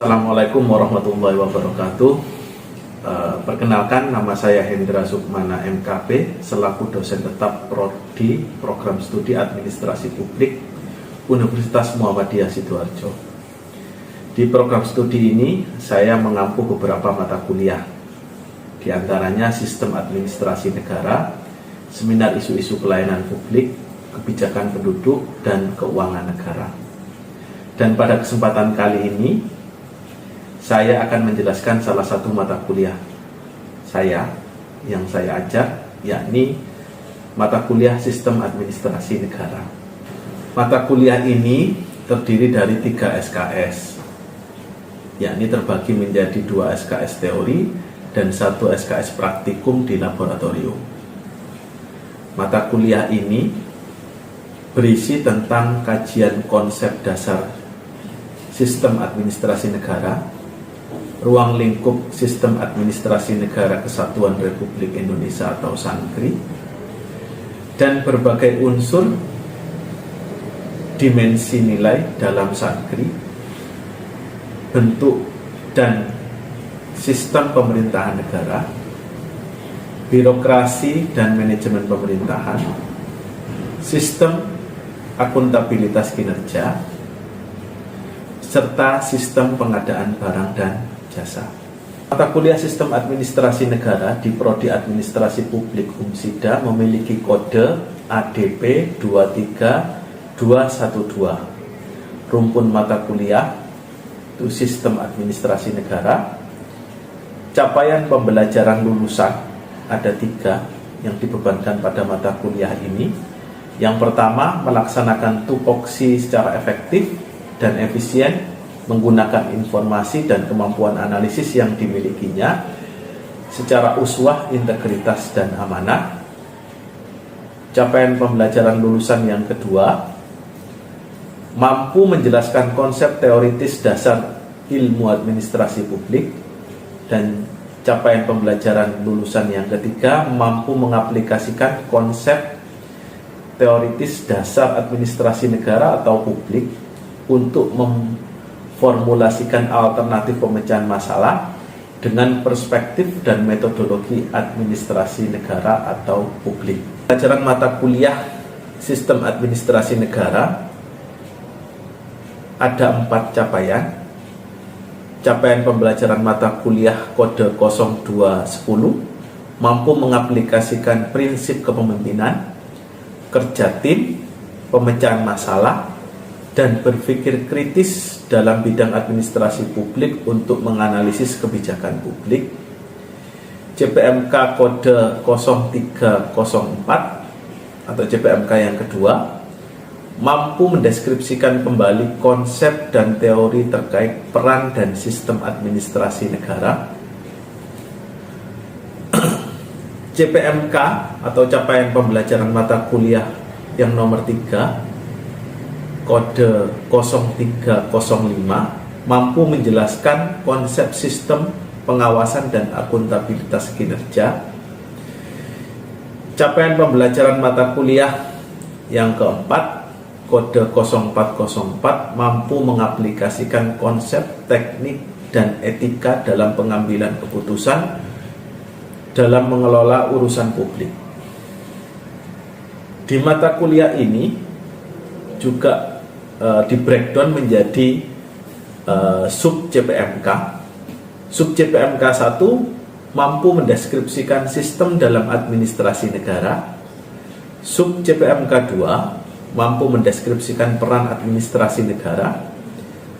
Assalamualaikum warahmatullahi wabarakatuh. Perkenalkan, nama saya Hendra Sukmana MKP selaku dosen tetap Prodi Program Studi Administrasi Publik Universitas Muhammadiyah Sidoarjo. Di program studi ini saya mengampu beberapa mata kuliah, di antaranya Sistem Administrasi Negara, Seminar Isu-isu Pelayanan Publik, Kebijakan Penduduk, dan Keuangan Negara. Dan pada kesempatan kali ini saya akan menjelaskan salah satu mata kuliah yang saya ajak, yakni mata kuliah Sistem Administrasi Negara. Mata kuliah ini terdiri dari 3 SKS, yakni terbagi menjadi 2 SKS teori dan 1 SKS praktikum di laboratorium. Mata kuliah ini berisi tentang kajian konsep dasar Sistem Administrasi Negara, ruang lingkup Sistem Administrasi Negara Kesatuan Republik Indonesia atau SANKRI, dan berbagai unsur dimensi nilai dalam SANKRI, bentuk dan sistem pemerintahan negara, birokrasi dan manajemen pemerintahan, sistem akuntabilitas kinerja, serta sistem pengadaan barang dan jasa. Mata kuliah Sistem Administrasi Negara di Prodi Administrasi Publik Umsida memiliki kode ADP 23212. Rumpun mata kuliah itu Sistem Administrasi Negara. Capaian pembelajaran lulusan ada 3 yang dibebankan pada mata kuliah ini. Yang pertama, melaksanakan tupoksi secara efektif dan efisien menggunakan informasi dan kemampuan analisis yang dimilikinya secara uswah, integritas, dan amanah. Capaian pembelajaran lulusan yang kedua, mampu menjelaskan konsep teoritis dasar ilmu administrasi publik. Dan capaian pembelajaran lulusan yang ketiga, mampu mengaplikasikan konsep teoritis dasar administrasi negara atau publik untuk memformulasikan alternatif pemecahan masalah dengan perspektif dan metodologi administrasi negara atau publik. Pelajaran mata kuliah Sistem Administrasi Negara ada 4 capaian. Capaian pembelajaran mata kuliah kode 0210 mampu mengaplikasikan prinsip kepemimpinan, kerja tim, pemecahan masalah, dan berpikir kritis dalam bidang administrasi publik untuk menganalisis kebijakan publik. CPMK kode 0304 atau CPMK yang kedua mampu mendeskripsikan kembali konsep dan teori terkait peran dan sistem administrasi negara. CPMK atau capaian pembelajaran mata kuliah yang nomor 3 kode 0305 mampu menjelaskan konsep sistem pengawasan dan akuntabilitas kinerja. Capaian pembelajaran mata kuliah yang keempat kode 0404 mampu mengaplikasikan konsep teknik dan etika dalam pengambilan keputusan dalam mengelola urusan publik. Di mata kuliah ini juga di breakdown menjadi sub CPMK. Sub CPMK 1 mampu mendeskripsikan sistem dalam administrasi negara. Sub CPMK 2 mampu mendeskripsikan peran administrasi negara.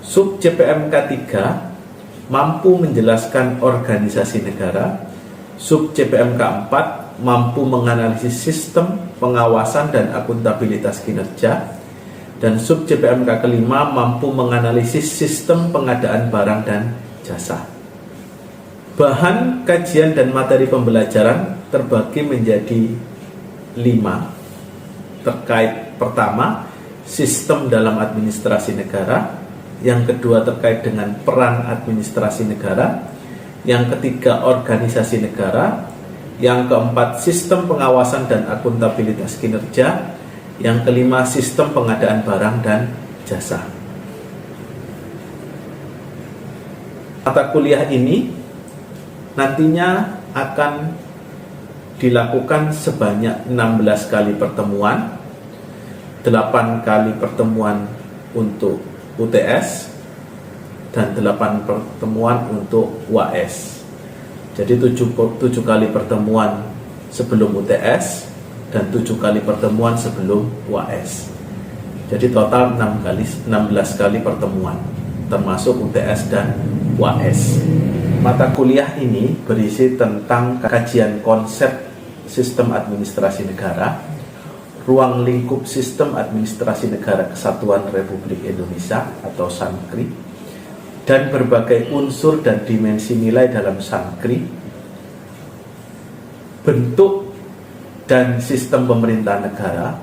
Sub CPMK 3 mampu menjelaskan organisasi negara. Sub CPMK 4 mampu menganalisis sistem pengawasan dan akuntabilitas kinerja. Dan sub CPMK kelima mampu menganalisis sistem pengadaan barang dan jasa. Bahan kajian dan materi pembelajaran terbagi menjadi 5. Terkait pertama, sistem dalam administrasi negara. Yang kedua terkait dengan peran administrasi negara. Yang ketiga, organisasi negara. Yang keempat, sistem pengawasan dan akuntabilitas kinerja. Yang kelima, sistem pengadaan barang dan jasa. Mata kuliah ini nantinya akan dilakukan sebanyak 16 kali pertemuan, 8 kali pertemuan untuk UTS, dan 8 pertemuan untuk UAS. Jadi 7 kali pertemuan sebelum UTS dan 7 kali pertemuan sebelum UAS. Jadi total 16 kali pertemuan, termasuk UTS dan UAS. Mata kuliah ini berisi tentang kajian konsep sistem administrasi negara, ruang lingkup sistem administrasi negara Kesatuan Republik Indonesia atau SANKRI, dan berbagai unsur dan dimensi nilai dalam SANKRI, bentuk dan sistem pemerintahan negara,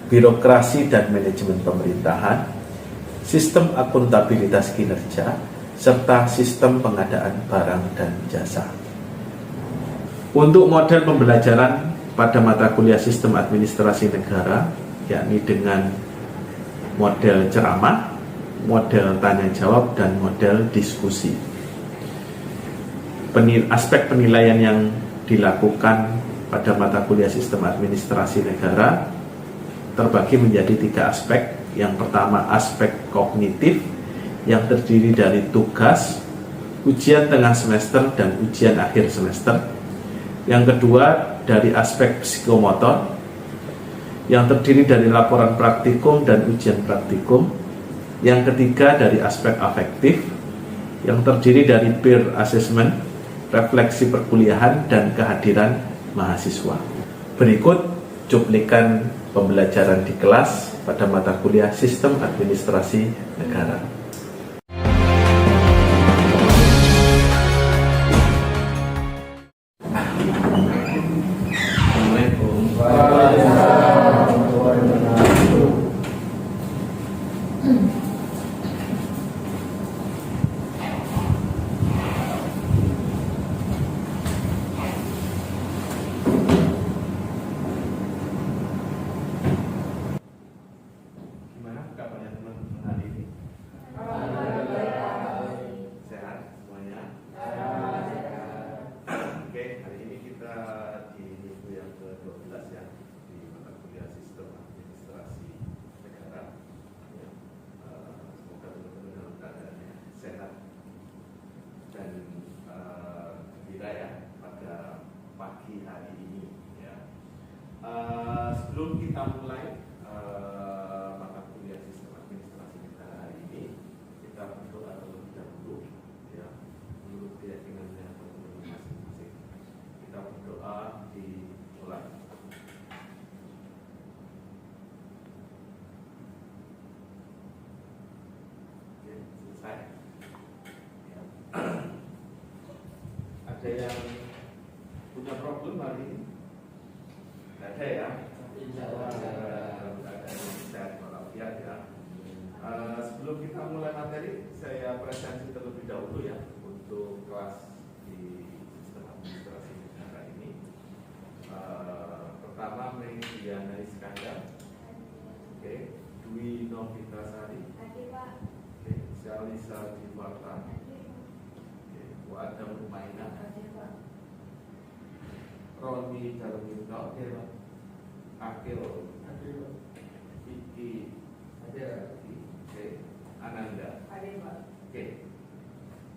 birokrasi dan manajemen pemerintahan, sistem akuntabilitas kinerja, serta sistem pengadaan barang dan jasa. Untuk model pembelajaran pada mata kuliah sistem administrasi negara, yakni dengan model ceramah, model tanya jawab, dan model diskusi. Aspek penilaian yang dilakukan pada mata kuliah sistem administrasi negara terbagi menjadi 3 aspek. Yang pertama, aspek kognitif yang terdiri dari tugas, ujian tengah semester, dan ujian akhir semester. Yang kedua, dari aspek psikomotor yang terdiri dari laporan praktikum dan ujian praktikum. Yang ketiga, dari aspek afektif yang terdiri dari peer assessment, refleksi perkuliahan, dan kehadiran mahasiswa. Berikut cuplikan pembelajaran di kelas pada mata kuliah Sistem Administrasi Negara. Sebelum kita mulai mata kuliah sistem administrasi negara hari ini, kita berdoa terlebih dahulu, ya, menurut keyakinannya teman-teman masing-masing. Kita berdoa dimulai. Oke, selesai. Ya. Ada yang punya problem hari ini? Ada ya? Sebelum kita mulai materi, saya presentasi terlebih dahulu ya untuk kelas di sistem administrasi negara ini. Pertama, Mei Diana Iskandar, Dwi Novitasari, Syalisa Jiwarta, Adam Rumaina, Roni Darwinto, Akil, Vicky, Ananda. Oke,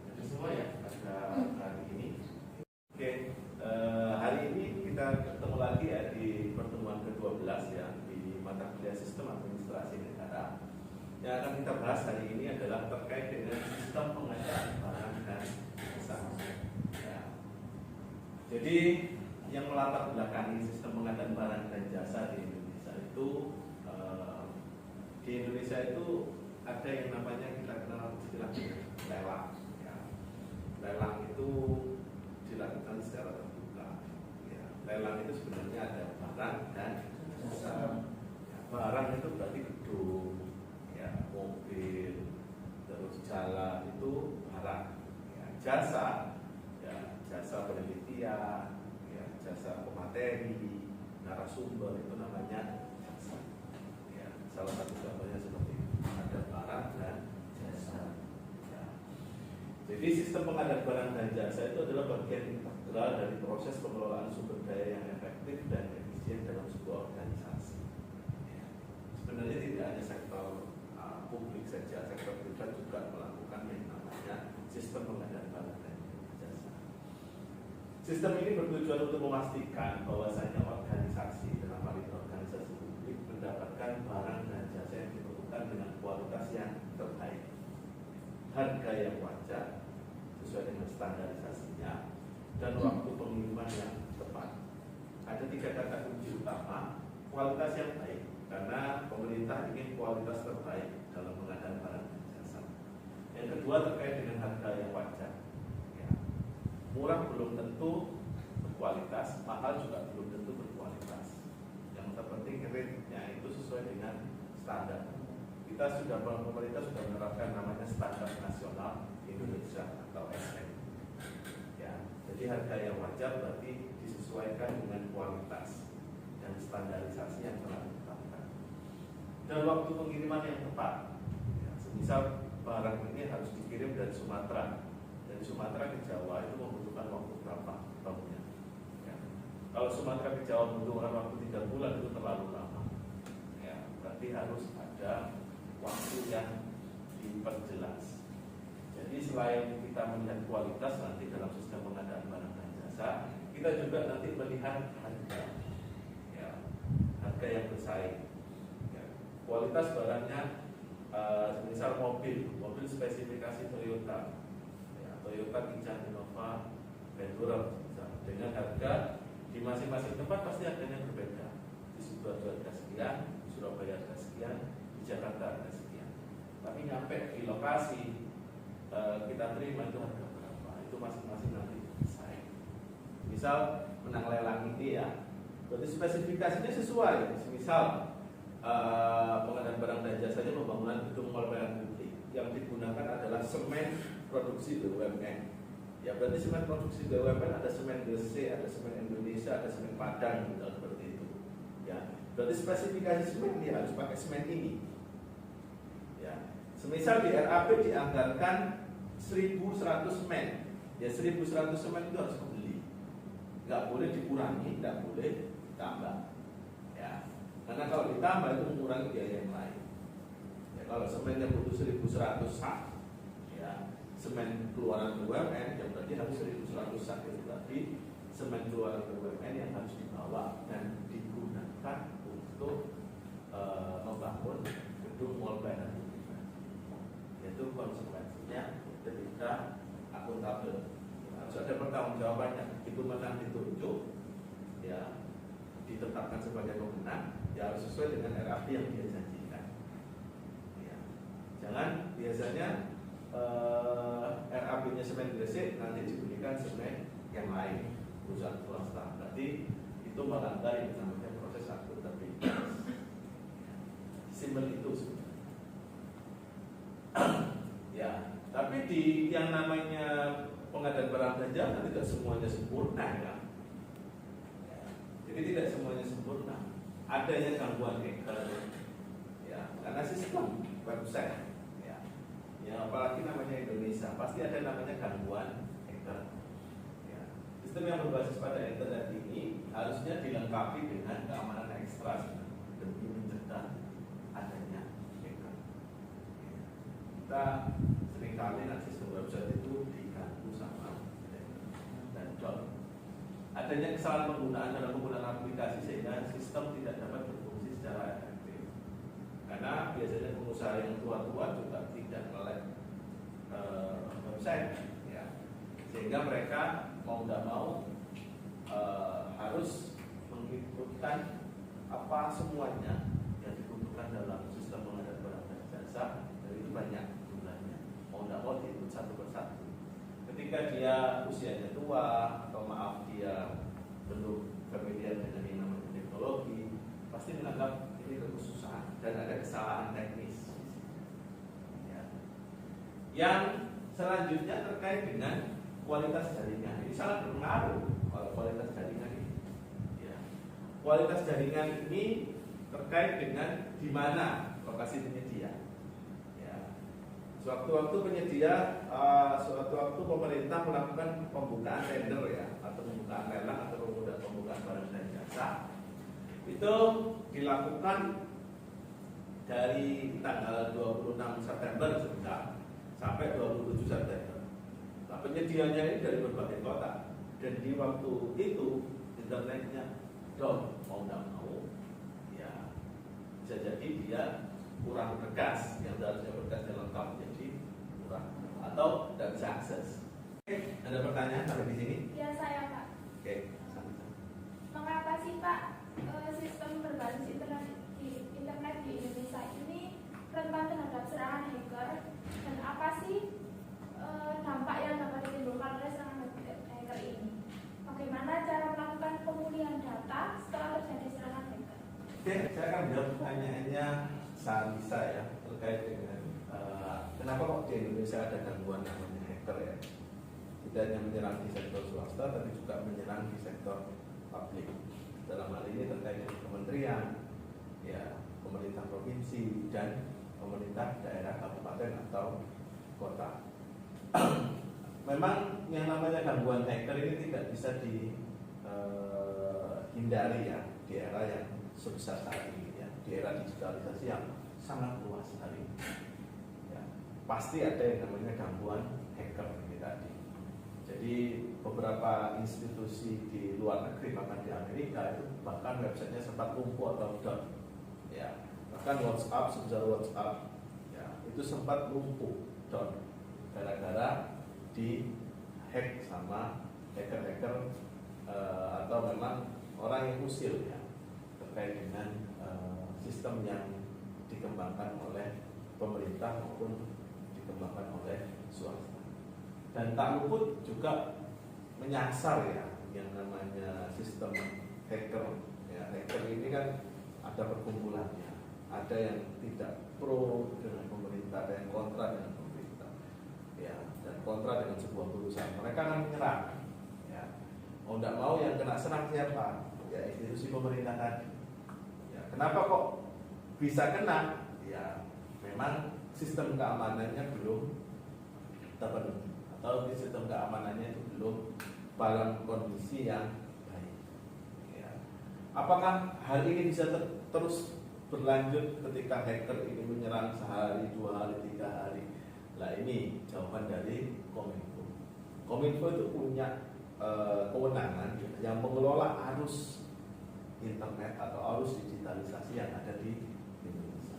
itu semua ya pada hari ini. Oke, hari ini kita ketemu lagi ya di pertemuan ke-12 ya di mata kuliah sistem administrasi negara. Yang akan kita bahas hari ini adalah terkait dengan sistem pengadaan barang dan jasa. Ya. Jadi yang melatar belakangi sistem pengadaan barang dan jasa di Indonesia itu ada yang namanya kita kenal istilahnya lelang. Ya. Lelang itu dilakukan secara terbuka. Ya. Lelang itu sebenarnya ada barang dan jasa. Ya. Barang itu berarti gedung, ya, mobil, terus jalan itu barang. Ya. Jasa, ya, jasa penelitian, ya, jasa pemateri, narasumber itu namanya jasa. Ya. Salah satu contohnya seperti itu. Ada barang dan jasa. Ya. Jadi sistem pengadaan barang dan jasa itu adalah bagian integral dari proses pengelolaan sumber daya yang efektif dan efisien dalam sebuah organisasi. Ya. Sebenarnya tidak hanya sektor publik saja, sektor privat juga melakukan yang namanya sistem pengadaan barang dan jasa. Sistem ini bertujuan untuk memastikan bahwasanya organisasi, dalam hal ini organisasi publik, mendapatkan barang dan jasa yang diperlukan dengan kualitas yang terbaik, harga yang wajar sesuai dengan standarisasinya, dan waktu pengiriman yang tepat. Ada 3 kata kunci utama: kualitas yang baik, karena pemerintah ingin kualitas terbaik dalam pengadaan barang dan jasa. Yang kedua terkait dengan harga yang wajar. Ya. Murah belum tentu berkualitas, mahal juga belum tentu berkualitas. Yang terpenting rate-nya itu sesuai dengan standar. Pemerintah sudah menerapkan namanya standar nasional Indonesia atau SM. Ya, jadi harga yang wajar berarti disesuaikan dengan kualitas dan standarisasi yang telah ditetapkan. Dan waktu pengiriman yang tepat. Ya, semisal barang ini harus dikirim dari Sumatera ke Jawa, itu membutuhkan waktu berapa tahunnya? Ya. Kalau Sumatera ke Jawa membutuhkan waktu 3 bulan, itu terlalu lama. Ya, berarti harus ada waktu yang diperjelas. Jadi selain kita melihat kualitas nanti dalam sistem pengadaan barang dan jasa, kita juga nanti melihat harga, ya, harga yang bersaing. Ya. Kualitas barangnya, misal mobil spesifikasi Toyota, ya, Toyota Kijang Innova Venturer, dengan harga di masing-masing tempat pasti harganya berbeda. Di Sidoarjo harga sekian, di Surabaya harga sekian, di Jakarta harga sekian. Tapi nyampe di lokasi kita terima itu harga berapa, itu masing-masing nanti bersaing. Misal menang lelang ini ya, berarti spesifikasinya sesuai. Misal pengadaan barang dan jasanya pembangunan gedung mall pelayanan publik, yang digunakan adalah semen produksi BUMN. Ya berarti semen produksi BUMN ada semen GC, ada semen Indonesia, ada semen Padang, gitu, seperti itu. Ya, berarti spesifikasi semen dia harus pakai semen ini. Ya, semisal di RAP dianggarkan 1.100 semen, ya 1.100 semen itu harus dibeli, nggak boleh dikurangi, nggak boleh ditambah. Ya, karena kalau ditambah itu mengurangi biaya yang lain. Ya, kalau semennya butuh 1.100 sak, ya semen keluaran BUMN yang berarti harus 1.100 sak, itu berarti semen keluaran BUMN yang harus dibawa dan digunakan untuk membangun gedung mall pelayanan publik. Itu konsekuensinya ketika akuntabel, harus ada pertanggungjawabannya. Itu menang ditunjuk, ya ditetapkan sebagai pemenang, ya harus sesuai dengan RAP yang dia janjikan. Ya. Jangan biasanya RAP-nya semen Gresik nanti diberikan semen yang lain, perusahaan swasta. Berarti itu melanggar yang namanya proses akuntabilitas. Simpel itu sebenarnya. Ya, tapi di yang namanya pengadaan barang dan jasa tidak semuanya sempurna ya. Ya. Jadi tidak semuanya sempurna. Adanya gangguan hacker, ya, karena sistem website, ya, ya apalagi namanya Indonesia, pasti ada namanya gangguan hacker. Ya. Sistem yang berbasis pada internet ini harusnya dilengkapi dengan keamanan ekstra demi mencegah adanya hacker. Kita seringkali sistem website itu diganggu sama dan adanya kesalahan penggunaan dalam penggunaan aplikasi sehingga sistem tidak dapat berfungsi secara efektif. Karena biasanya pengusaha yang tua-tua juga tidak melek website, ya. Sehingga mereka mau nggak mau harus mengikutkan apa semuanya yang dibutuhkan dalam sistem pengadaan barang dan jasa, dan itu banyak jumlahnya. Mau nggak mau diikut satu persatu. Ketika dia usianya tua atau maaf dia belum familiar dengan yang namanya teknologi, pasti menganggap ini kekhususan dan ada kesalahan teknis. Ya. Yang selanjutnya terkait dengan kualitas jaringan. Ini sangat berpengaruh kalau kualitas jaringan ini. Ya. Kualitas jaringan ini terkait dengan di mana lokasi penyedia. Ya. sewaktu-waktu penyedia, sewaktu-waktu pemerintah melakukan pembukaan tender ya, atau pembukaan lelang atau pembukaan barang dan jasa, itu dilakukan dari tanggal 26 September sudah sampai 27 September. Nah, penyedianya ini dari berbagai kota, dan di waktu itu internetnya down, mau nggak mau, ya bisa jadi dia kurang berkas, yang harusnya berkasnya lengkap jadi kurang, atau tidak bisa akses. Oke, ada pertanyaan sampai di sini? Ya, saya Pak. Oke, sama-sama. Mengapa sih Pak sistem berbasis internet di Indonesia ini rentan terhadap serangan hacker, dan apa sih dampak yang dapat ditimbulkan oleh serangan hacker ini? Bagaimana cara melakukan pemulihan data setelah terjadi serangan hacker? Oke, saya akan jawab pertanyaannya Salisa ya, terkait dengan kenapa kok di Indonesia ada gangguan namanya hacker ya. Tidak hanya menyerang di sektor swasta, tapi juga menyerang di sektor publik. Dalam hal ini terkait dengan kementerian, ya pemerintah provinsi dan pemerintah daerah kabupaten atau kota. Memang yang namanya gangguan hacker ini tidak bisa dihindari ya di era yang sebesar saat ini ya, di era digitalisasi yang sangat luas sekali. Ya, pasti ada yang namanya gangguan hacker ini tadi. Jadi beberapa institusi di luar negeri, bahkan di Amerika itu bahkan websitenya sempat lumpuh atau down. Ya, bahkan WhatsApp, sebesar WhatsApp, ya itu sempat lumpuh down gara-gara di hack sama hacker-hacker atau memang orang yang usil ya terkait dengan sistem yang dikembangkan oleh pemerintah maupun dikembangkan oleh swasta. Dan tak luput juga menyasar ya yang namanya sistem hacker. Ya, hacker ini kan ada perkumpulannya, ada yang tidak pro dengan pemerintah, ada yang kontra dengan pemerintah, ya, dan kontra dengan sebuah perusahaan. Mereka akan menyerang. Ya, mau tidak mau yang kena serang siapa? Ya institusi pemerintah tadi. Ya, kenapa kok bisa kena? Ya, memang sistem keamanannya belum terpenuhi, atau sistem keamanannya itu belum dalam kondisi yang baik. Ya. Apakah hal ini bisa terus berlanjut ketika hacker ini menyerang sehari, 2 hari, 3 hari? Nah ini jawaban dari Kominfo. Kominfo itu punya kewenangan yang mengelola arus internet atau arus digitalisasi yang ada di Indonesia.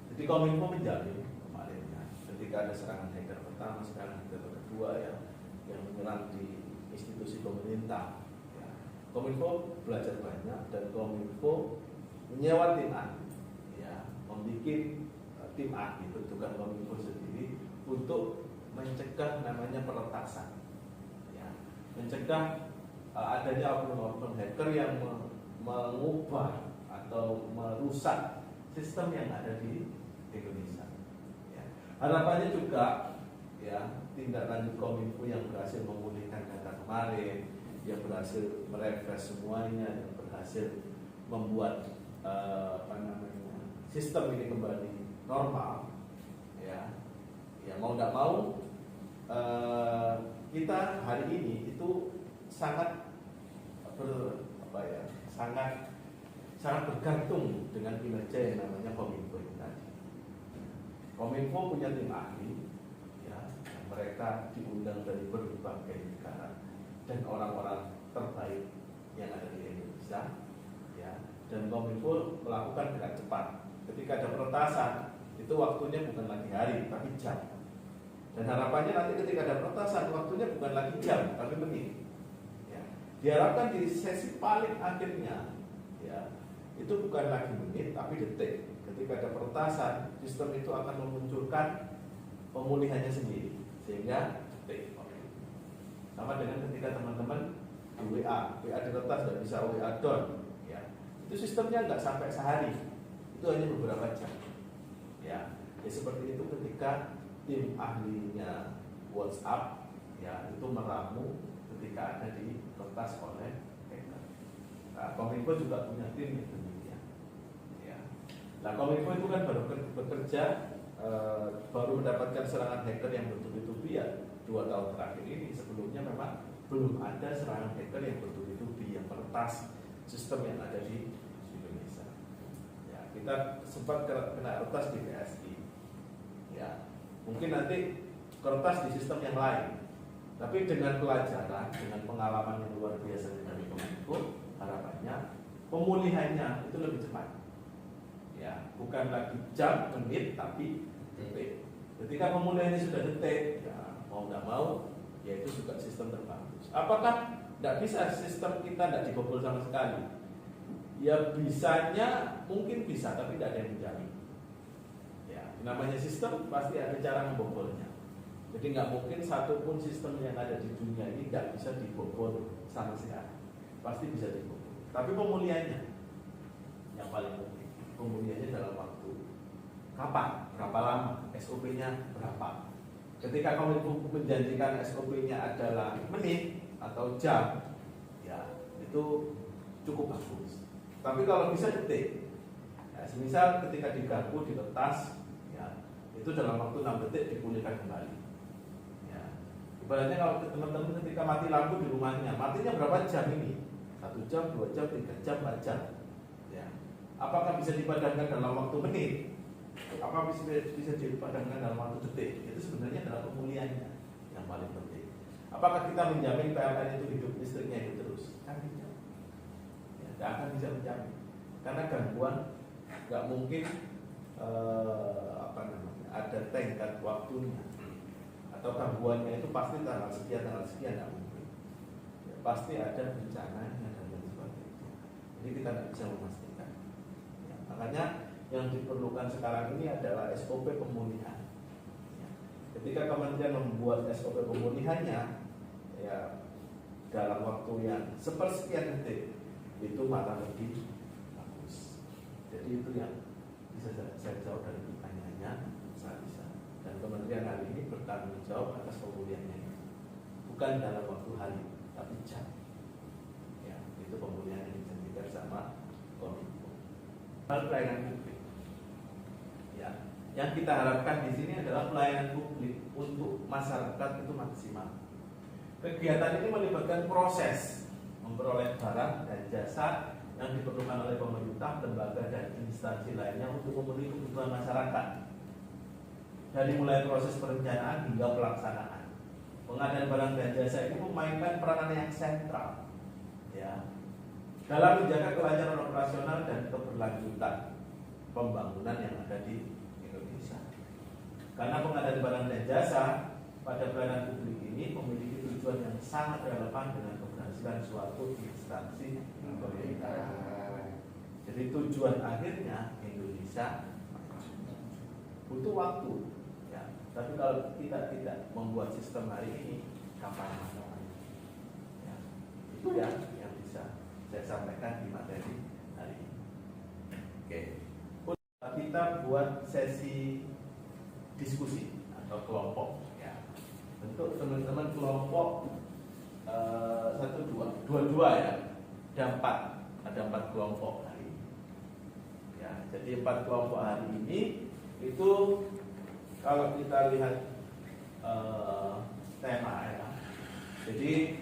Jadi Kominfo menjamin kemarin ya, ketika ada serangan hacker pertama, serangan hacker kedua ya, yang menyerang di institusi pemerintah, ya, Kominfo belajar banyak dan Kominfo menyewa tim ahli, ya, membuat tim ahli bentukan Kominfo sendiri untuk mencegah namanya peretasan, ya, mencegah adanya oknum-oknum hacker yang mengubah atau merusak sistem yang ada di Indonesia. Ya. Harapannya juga ya tindak lanjut Kominfo yang berhasil memulihkan data kemarin, yang berhasil merefresh semuanya, yang berhasil membuat sistem ini kembali normal, ya, ya mau tidak mau kita hari ini itu sangat sangat bergantung dengan kinerja yang namanya Kominfo ini tadi. Kominfo punya tim ahli, ya, mereka diundang dari berbagai negara dan orang-orang terbaik yang ada di Indonesia, ya, dan Kominfo melakukan gerak cepat. Ketika ada peretasan, itu waktunya bukan lagi hari, tapi jam. Dan harapannya nanti ketika ada peretasan, waktunya bukan lagi jam, tapi menit. Ya. Diharapkan di sesi paling akhirnya, ya, itu bukan lagi menit, tapi detik. Ketika ada peretasan, sistem itu akan memunculkan pemulihannya sendiri, sehingga detik. Sama dengan ketika teman-teman di WA diretas dan bisa WA down, ya, itu sistemnya nggak sampai sehari, itu hanya beberapa jam. Ya, seperti itu ketika tim ahlinya WhatsApp, ya, itu meramu ketika ada di retas oleh hacker. Nah, Kominfo juga punya tim yang demikian. Ya. Nah, Kominfo itu kan baru bekerja baru mendapatkan serangan hacker yang bertubi-tubi ya 2 tahun terakhir ini. Sebelumnya memang belum ada serangan hacker yang bertubi-tubi yang meretas sistem yang ada di Indonesia. Ya, kita sempat kena retas di PSI. Ya, mungkin nanti kertas di sistem yang lain. Tapi dengan pelajaran, dengan pengalaman yang luar biasa dari Kominfo, harapannya pemulihannya itu lebih cepat. Ya, bukan lagi jam, menit, tapi detik. Ketika pemulihannya sudah detik, ya mau nggak mau, ya itu juga sistem terbagus. Apakah tidak bisa sistem kita tidak dibobol sama sekali? Ya bisanya mungkin bisa, tapi tidak ada yang menjamin. Ya, namanya sistem pasti ada cara membobolnya. Jadi nggak mungkin satupun sistem yang ada di dunia ini tidak bisa dibobol sama sekali. Pasti bisa dibobol. Tapi pemulihannya yang paling penting. Pemulihannya dalam waktu kapan? Berapa lama? SOP-nya berapa? Ketika Kominfo menjanjikan SOP-nya adalah menit atau jam, ya itu cukup bagus. Tapi kalau bisa detik, ya, semisal ketika diganggu, diretas, ya itu dalam waktu 6 detik dipulihkan kembali. Ya, ibaratnya kalau teman-teman ketika mati lampu di rumahnya, matinya berapa jam ini? 1 jam, 2 jam, 3 jam, 4 jam. Ya. Apakah bisa dipadamkan dalam waktu menit? Apakah bisa dipadamkan dalam waktu detik? Itu sebenarnya adalah pemulihannya yang paling penting. Apakah kita menjamin PLN itu hidup, listriknya itu terus? Kan tidak. Ya, tidak akan bisa menjamin. Karena gangguan nggak mungkin ada tenggat waktunya. Atau gangguannya itu pasti tanggal sekian nggak mungkin. Ya, pasti ada bencananya dan lain sebagainya. Jadi kita nggak bisa memastikan. Ya, makanya yang diperlukan sekarang ini adalah SOP pemulihan. Ya. Ketika kementerian membuat SOP pemulihannya, ya dalam waktu yang sepersekian detik itu malah lebih bagus. Jadi itu yang bisa saya jawab dari pertanyaannya, saya bisa. Dan kementerian hari ini bertanggung jawab atas pemulihannya, bukan dalam waktu hari, tapi jam. Ya, itu pemulihan yang dijanjikan sama Kominfo. Hal pelayanan publik. Ya, yang kita harapkan di sini adalah pelayanan publik untuk masyarakat itu maksimal. Kegiatan ini melibatkan proses memperoleh barang dan jasa yang diperlukan oleh pemerintah, lembaga dan instansi lainnya untuk memenuhi kebutuhan masyarakat. Dari mulai proses perencanaan hingga pelaksanaan. Pengadaan barang dan jasa ini memainkan peranan yang sentral, ya, dalam menjaga kelancaran operasional dan keberlanjutan pembangunan yang ada di Indonesia. Karena pengadaan barang dan jasa pada pelayanan publik ini memiliki tujuan yang sangat relevan dengan keberhasilan suatu instansi pemerintahan. Jadi tujuan akhirnya Indonesia butuh waktu, ya. Tapi kalau kita tidak membuat sistem hari ini, kapan namanya? Ya. Itu yang bisa saya sampaikan di materi hari ini. Oke. Kita buat sesi diskusi atau kelompok, ya. Bentuk teman-teman kelompok 1, 2 ya, ada 4 kelompok hari ini. Ya, jadi 4 kelompok hari ini itu kalau kita lihat tema, ya. Jadi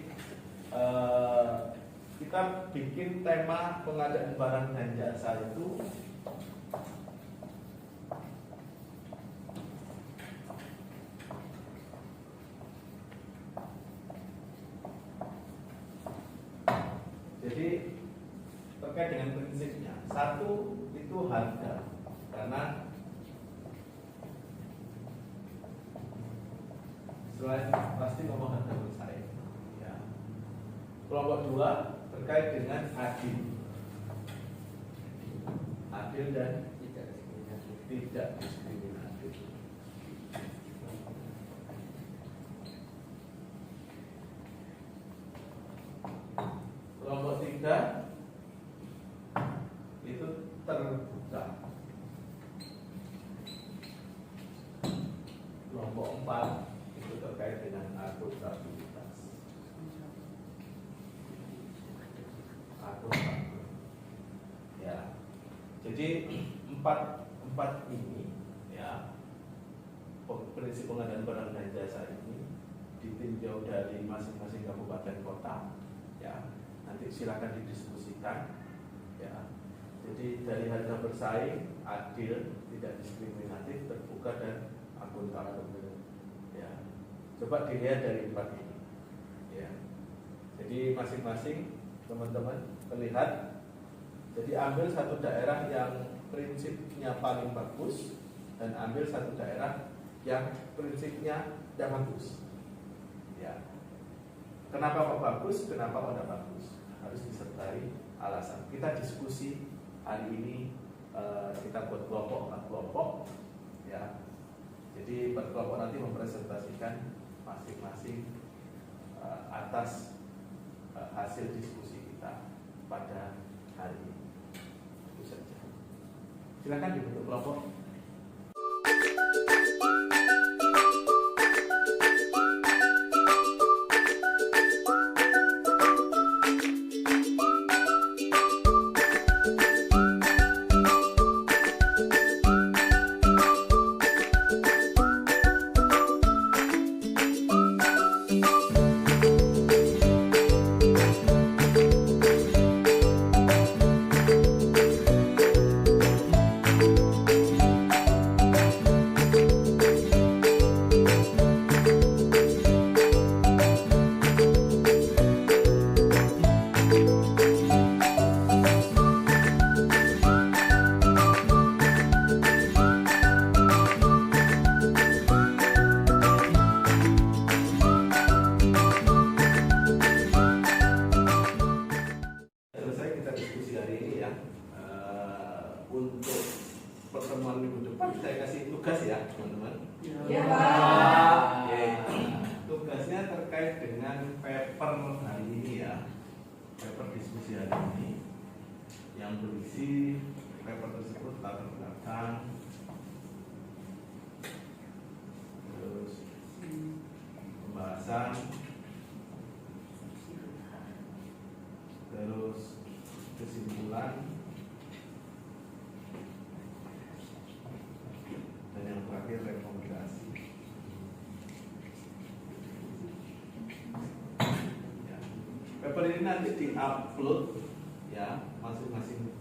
kita bikin tema pengadaan barang dan jasa itu terkait dengan prinsipnya. 1 itu harga, karena selain pasti ngomong harga bersaing, ya. Kelompok 2 terkait dengan adil dan tidak diskriminatif. Kelompok 3 itu terbuka. Kelompok 4 itu terkait dengan akuntabilitas. Ya, jadi empat ini, ya, prinsip pengadaan barang dan jasa ini ditinjau dari masing-masing kabupaten kota, ya. Nanti silakan didiskusikan, ya. Jadi dari harga bersaing, adil, tidak diskriminatif, terbuka dan akuntabel, ya. Coba dilihat dari empat ini, ya. Jadi masing-masing teman-teman melihat. Jadi ambil satu daerah yang prinsipnya paling bagus dan ambil satu daerah yang prinsipnya tidak bagus. Ya. Kenapa kok bagus? Kenapa kok tidak bagus? Harus disertai alasan. Kita diskusi hari ini, kita buat kelompok, ya. Jadi berkelompok nanti mempresentasikan masing-masing atas hasil diskusi kita pada hari ini. Itu saja. Silakan dibentuk kelompok. Untuk pertemuan minggu depan saya kasih tugas ya teman-teman. Ya Pak. Oke. Tugasnya terkait dengan paper hari ini ya, paper diskusi hari ini yang berisi paper tersebut latar belakang, terus pembahasan, terus kesimpulan, dan yang terakhir rekomendasi. Ya. Paper ini nanti diupload ya masing-masing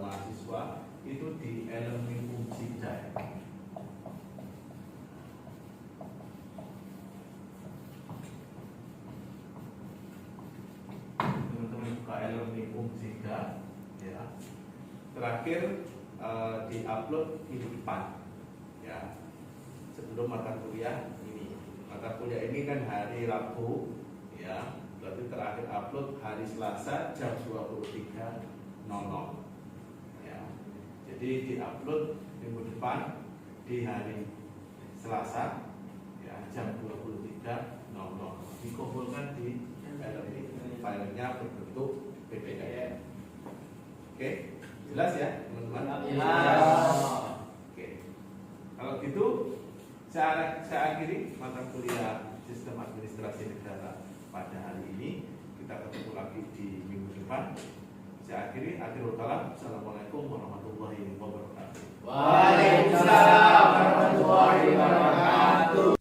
mahasiswa itu di e-learning Umsida. Teman-teman buka e-learning Umsida ya. Terakhir diupload minggu depan. Ya, sebelum mata kuliah ini. Mata kuliah ini kan hari Rabu, ya, berarti terakhir upload hari Selasa jam 23.00. Ya, jadi diupload minggu depan di hari Selasa, ya, jam 23.00. Dikumpulkan di filenya berbentuk PDF. Oke, jelas ya, teman-teman? Jelas. Kalau gitu, saya akhiri mata kuliah Sistem Administrasi Negara pada hari ini. Kita ketemu lagi di minggu depan. Saya akhiri. Akhirul kalam. Assalamualaikum warahmatullahi wabarakatuh. Waalaikumsalam warahmatullahi wabarakatuh.